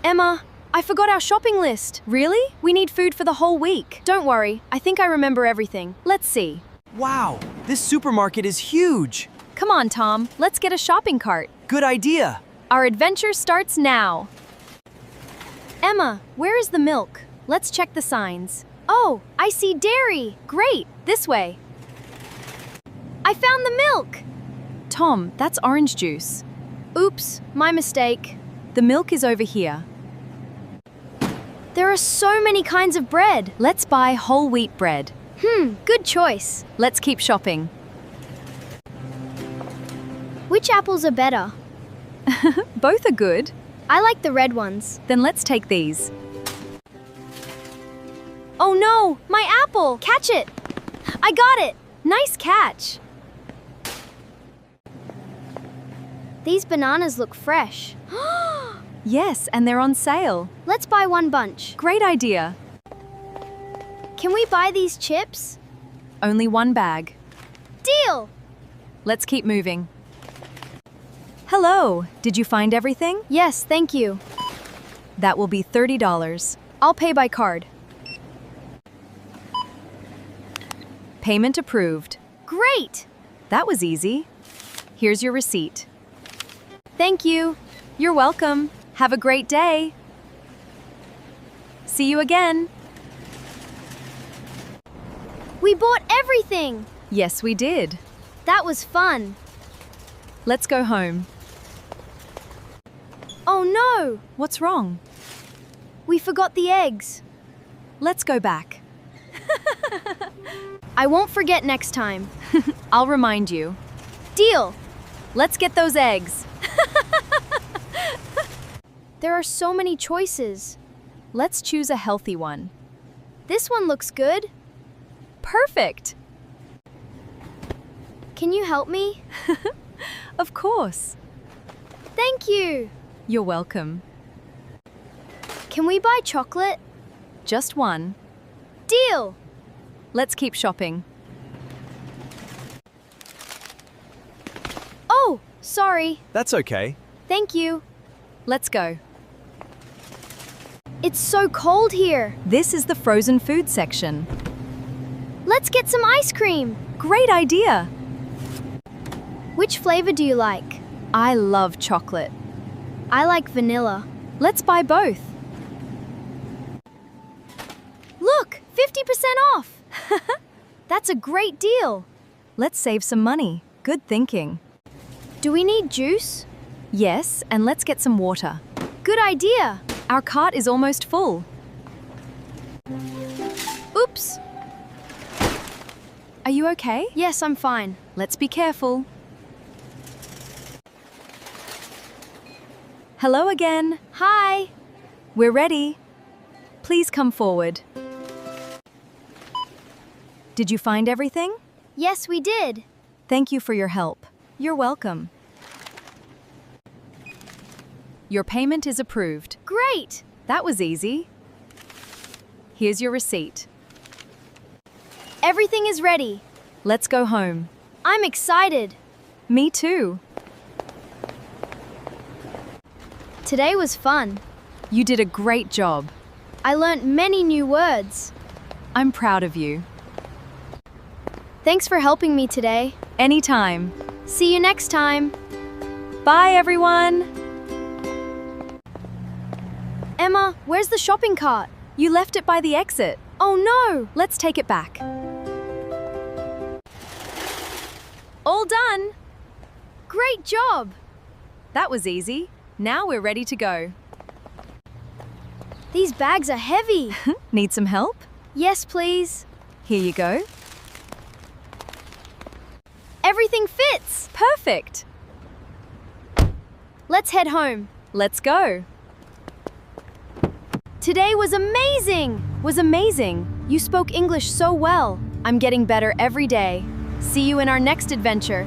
Emma, I forgot our shopping list. Really? We need food for the whole week. Don't worry, I think I remember everything. Let's see. Wow, this supermarket is huge. Come on, Tom, let's get a shopping cart. Good idea. Our adventure starts now. Emma, where is the milk? Let's check the signs. Oh, I see dairy. Great, this way. I found the milk. Tom, that's orange juice. Oops, my mistake. The milk is over here. There are so many kinds of bread. Let's buy whole wheat bread. Good choice. Let's keep shopping. Which apples are better? Both are good. I like the red ones. Then let's take these. Oh no, my apple! Catch it! I got it! Nice catch! These bananas look fresh. Yes, and they're on sale. Let's buy one bunch. Great idea. Can we buy these chips? Only one bag. Deal! Let's keep moving. Hello, did you find everything? Yes, thank you. That will be $30. I'll pay by card. Payment approved. Great! That was easy. Here's your receipt. Thank you. You're welcome. Have a great day. See you again. We bought everything! Yes, we did. That was fun. Let's go home. Oh no! What's wrong? We forgot the eggs. Let's go back. I won't forget next time. I'll remind you. Deal! Let's get those eggs. There are so many choices. Let's choose a healthy one. This one looks good. Perfect. Can you help me? Of course. Thank you. You're welcome. Can we buy chocolate? Just one. Deal! Let's keep shopping. Oh, sorry. That's okay. Thank you. Let's go. It's so cold here. This is the frozen food section. Let's get some ice cream. Great idea. Which flavor do you like? I love chocolate. I like vanilla. Let's buy both. Look, 50% off. That's a great deal. Let's save some money. Good thinking. Do we need juice? Yes, and let's get some water. Good idea. Our cart is almost full. Oops. Are you okay? Yes, I'm fine. Let's be careful. Hello again. Hi. We're ready. Please come forward. Did you find everything? Yes, we did. Thank you for your help. You're welcome. Your payment is approved. Great. That was easy. Here's your receipt. Everything is ready. Let's go home. I'm excited. Me too. Today was fun. You did a great job. I learnt many new words. I'm proud of you. Thanks for helping me today. Anytime. See you next time. Bye, everyone. Emma, where's the shopping cart? You left it by the exit. Oh no! Let's take it back. All done. Great job! That was easy. Now we're ready to go. These bags are heavy. Need some help? Yes, please. Here you go. Everything fits. Perfect. Let's head home. Let's go. Today was amazing. You spoke English so well. I'm getting better every day. See you in our next adventure.